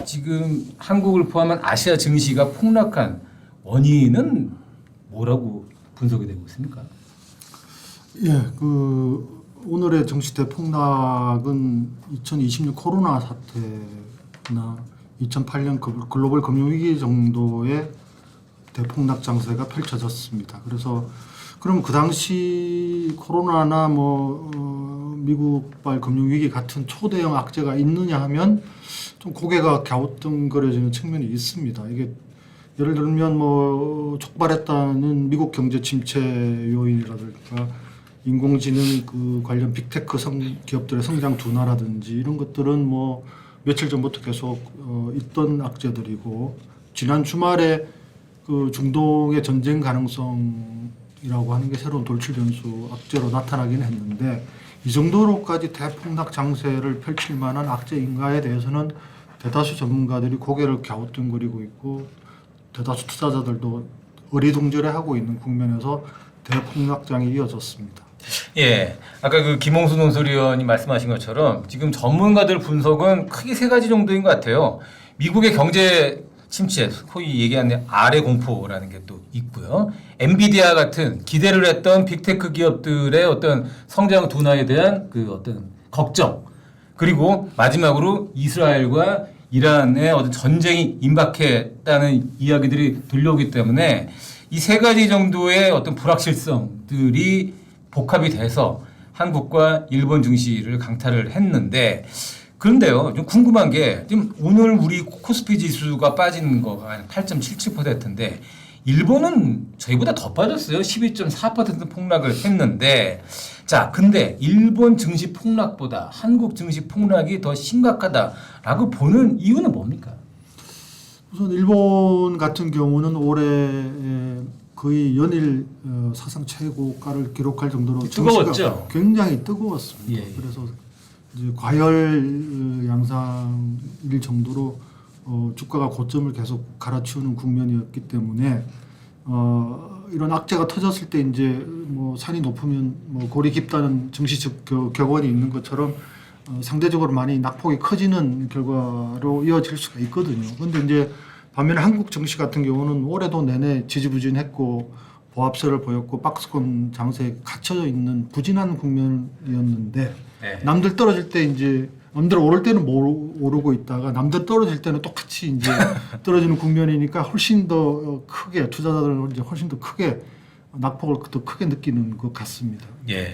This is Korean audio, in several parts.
지금 한국을 포함한 아시아 증시가 폭락한 원인은 뭐라고 분석이 되고 있습니까? 예, 오늘의 증시 대폭락은 2020년 코로나 사태나 2008년 글로벌 금융위기 정도의 대폭락 장세가 펼쳐졌습니다. 그래서 그럼 그 당시 코로나나 미국발 금융위기 같은 초대형 악재가 있느냐 하면 좀 고개가 갸우뚱거려지는 측면이 있습니다. 이게 예를 들면 촉발했다는 미국 경제 침체 요인이라든가 인공지능 관련 빅테크 기업들의 성장 둔화라든지 이런 것들은 며칠 전부터 계속 있던 악재들이고, 지난 주말에 중동의 전쟁 가능성이라고 하는 게 새로운 돌출 변수 악재로 나타나긴 했는데, 이 정도로까지 대폭락 장세를 펼칠 만한 악재인가에 대해서는 대다수 전문가들이 고개를 갸우뚱거리고 있고, 대다수 투자자들도 어리둥절해하고 있는 국면에서 대폭락장이 이어졌습니다. 예, 아까 김홍수 논설위원이 말씀하신 것처럼 지금 전문가들 분석은 크게 세 가지 정도인 것 같아요. 미국의 경제 침체, 소위 얘기하는 아래 공포라는 게 또 있고요. 엔비디아 같은 기대를 했던 빅테크 기업들의 어떤 성장 둔화에 대한 어떤 걱정, 그리고 마지막으로 이스라엘과 이란의 어떤 전쟁이 임박했다는 이야기들이 들려오기 때문에 이 세 가지 정도의 어떤 불확실성들이 복합이 돼서 한국과 일본 증시를 강타를 했는데, 그런데요, 좀 궁금한 게 지금 오늘 우리 코스피 지수가 빠진 거가 한 8.77%인데 일본은 저희보다 더 빠졌어요. 12.4% 폭락을 했는데, 자, 근데 일본 증시 폭락보다 한국 증시 폭락이 더 심각하다라고 보는 이유는 뭡니까? 우선 일본 같은 경우는 올해 거의 연일 사상 최고가를 기록할 정도로 뜨거웠죠. 굉장히 뜨거웠습니다. 예. 그래서 이제 과열 양상일 정도로 주가가 고점을 계속 갈아치우는 국면이었기 때문에 이런 악재가 터졌을 때 이제 산이 높으면 골이 깊다는 증시적 격언이 있는 것처럼 상대적으로 많이 낙폭이 커지는 결과로 이어질 수가 있거든요. 그런데 이제 반면에 한국 증시 같은 경우는 올해도 내내 지지부진했고 보합세를 보였고 박스권 장세에 갇혀 있는 부진한 국면이었는데, 네. 남들 떨어질 때 이제 남들 오를 때는 오르고 있다가 남들 떨어질 때는 똑같이 이제 떨어지는 국면이니까 훨씬 더 크게, 투자자들은 이제 훨씬 더 크게 낙폭을 더 크게 느끼는 것 같습니다. 예.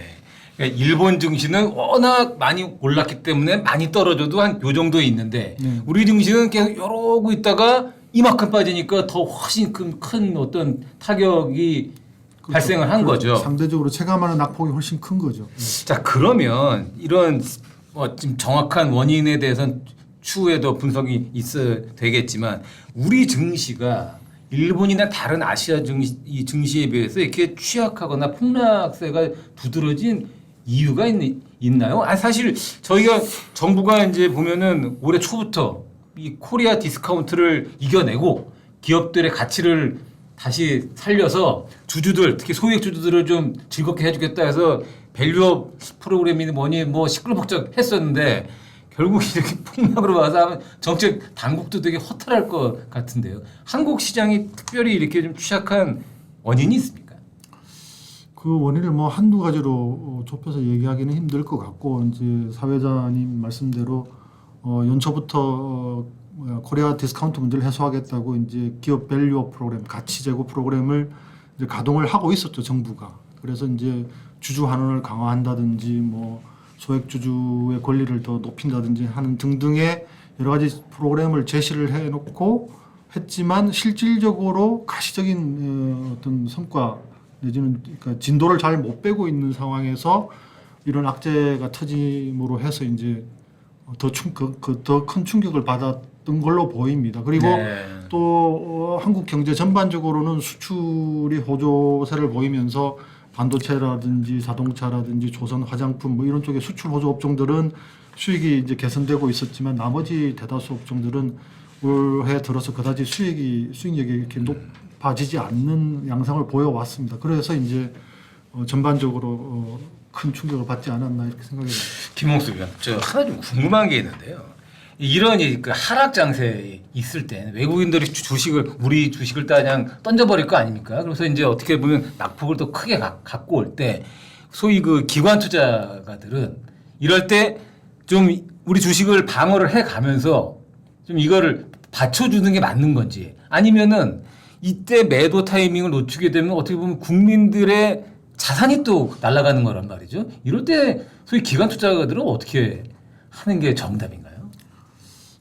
그러니까 일본 증시는 워낙 많이 올랐기 때문에 많이 떨어져도 한 요 정도에 있는데, 우리 증시는 계속 이러고 있다가 이만큼 빠지니까 더 훨씬 큰 어떤 타격이 그렇죠. 발생을 한 거죠. 상대적으로 체감하는 낙폭이 훨씬 큰 거죠. 자, 그러면 이런 지금 정확한 원인에 대해서는 추후에 더 분석이 있어야 되겠지만, 우리 증시가 일본이나 다른 아시아 증시에 비해서 이렇게 취약하거나 폭락세가 두드러진 이유가 있나요? 사실 저희가 정부가 이제 보면은 올해 초부터 이 코리아 디스카운트를 이겨내고 기업들의 가치를 다시 살려서 주주들, 특히 소액 주주들을 좀 즐겁게 해주겠다 해서 밸류업 프로그램이니 뭐니 시끌벅적 했었는데, 결국 이렇게 폭락으로 와서 정책 당국도 되게 허탈할 것 같은데요. 한국 시장이 특별히 이렇게 좀 취약한 원인이 있습니까? 그 원인을 한두 가지로 좁혀서 얘기하기는 힘들 것 같고, 이제 사회자님 말씀대로 연초부터 코리아 디스카운트 문제를 해소하겠다고 이제 기업 밸류업 프로그램, 가치 제고 프로그램을 이제 가동을 하고 있었죠, 정부가. 그래서 이제 주주 환원을 강화한다든지 소액 주주의 권리를 더 높인다든지 하는 등등의 여러 가지 프로그램을 제시를 해놓고 했지만, 실질적으로 가시적인 어떤 성과 내지는 그러니까 진도를 잘 못 빼고 있는 상황에서 이런 악재가 터짐으로 해서 이제 더 큰 충격을 받았던 걸로 보입니다. 그리고 또 한국 경제 전반적으로는 수출이 호조세를 보이면서 반도체라든지 자동차라든지 조선 화장품 이런 쪽의 수출 호조 업종들은 수익이 이제 개선되고 있었지만, 나머지 대다수 업종들은 올해 들어서 그다지 수익력이 이렇게 높아지지 않는 양상을 보여왔습니다. 그래서 이제 전반적으로 큰 충격을 받지 않았나 이렇게 생각이 듭니다. 김홍수 위원, 저 하나 좀 궁금한 게 있는데요. 이런 그 하락 장세에 있을 때 외국인들이 우리 주식을 다 그냥 던져버릴 거 아닙니까? 그래서 이제 어떻게 보면 낙폭을 더 크게 갖고 올 때 소위 그 기관 투자가들은 이럴 때 좀 우리 주식을 방어를 해 가면서 좀 이거를 받쳐주는 게 맞는 건지 아니면은 이때 매도 타이밍을 놓치게 되면 어떻게 보면 국민들의 자산이 또 날아가는 거란 말이죠. 이럴 때 소위 기관 투자가들은 어떻게 하는 게 정답인가요?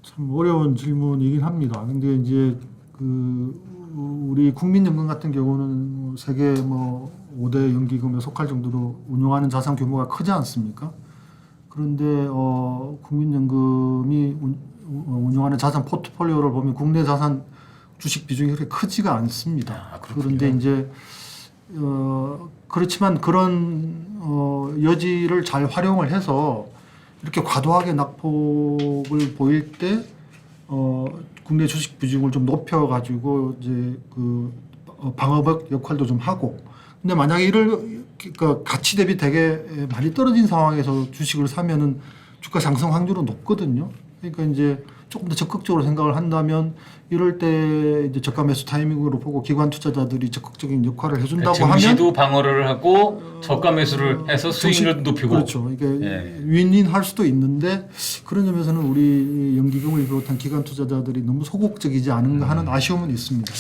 참 어려운 질문이긴 합니다. 근데 이제 우리 국민연금 같은 경우는 세계 5대 연기금에 속할 정도로 운용하는 자산 규모가 크지 않습니까? 그런데 국민연금이 운용하는 자산 포트폴리오를 보면 국내 자산 주식 비중이 그렇게 크지가 않습니다. 그런데 이제 그렇지만 그런 여지를 잘 활용을 해서 이렇게 과도하게 낙폭을 보일 때 국내 주식 비중을 좀 높여가지고 이제 방어벽 역할도 좀 하고. 근데 만약에 그러니까 가치 대비 되게 많이 떨어진 상황에서 주식을 사면은 주가 상승 확률은 높거든요. 그러니까 이제 조금 더 적극적으로 생각을 한다면 이럴 때 이제 저가 매수 타이밍으로 보고 기관 투자자들이 적극적인 역할을 해준다고 하면 증시도 방어를 하고 저가 매수를 해서 수익률도 높이고 그렇죠. 이게 윈윈할 수도 있는데 그런 점에서는 우리 연기금을 비롯한 기관 투자자들이 너무 소극적이지 않은가 하는 아쉬움은 있습니다.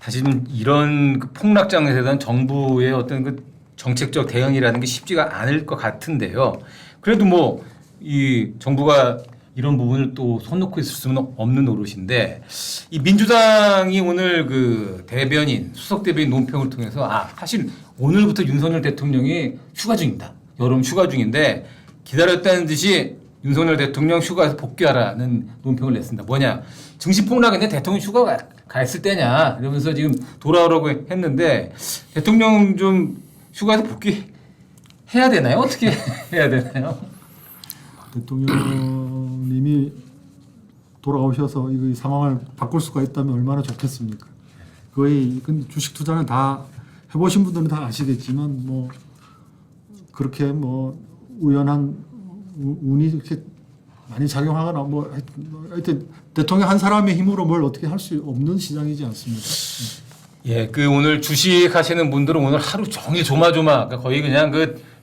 사실 이런 그 폭락장에 대한 정부의 어떤 그 정책적 대응이라는 게 쉽지가 않을 것 같은데요. 그래도 이 정부가 이런 부분을 또 손 놓고 있을 수는 없는 노릇인데 이 민주당이 오늘 그 수석 대변인 논평을 통해서 사실 오늘부터 윤석열 대통령이 휴가 중입니다. 여름 휴가 중인데 기다렸다는 듯이 윤석열 대통령 휴가에서 복귀하라는 논평을 냈습니다. 뭐냐? 증시 폭락인데 대통령 휴가 가 있을 때냐? 이러면서 지금 돌아오라고 했는데 대통령 좀 휴가에서 복귀해야 되나요? 어떻게 해야 되나요? 대통령님이 돌아오셔서 이 상황을 바꿀 수가 있다면 얼마나 좋겠습니까? 근데 주식 투자는 다 해보신 분들은 다 아시겠지만 그렇게 우연한 운이 이렇게 많이 작용하거나 하여튼 대통령 한 사람의 힘으로 뭘 어떻게 할 수 없는 시장이지 않습니까? 예, 오늘 주식 하시는 분들은 오늘 하루 종일 조마조마 거의 그냥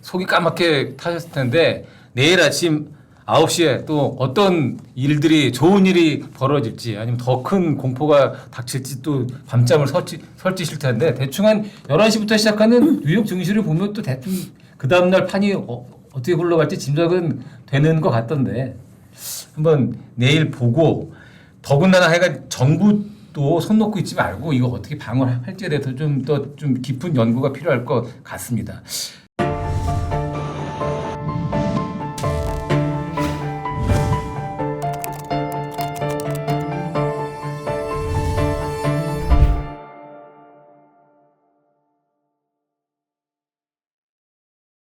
속이 까맣게 타셨을 텐데 내일 아침 9시에 또 어떤 좋은 일이 벌어질지 아니면 더 큰 공포가 닥칠지 또 밤잠을 설치실 텐데 대충 한 11시부터 시작하는 뉴욕 증시를 보면 또 대충 그 다음날 판이 어떻게 흘러갈지 짐작은 되는 것 같던데 한번 내일 보고 더군다나 정부도 손 놓고 있지 말고 이거 어떻게 방어할지에 대해서 좀 깊은 연구가 필요할 것 같습니다.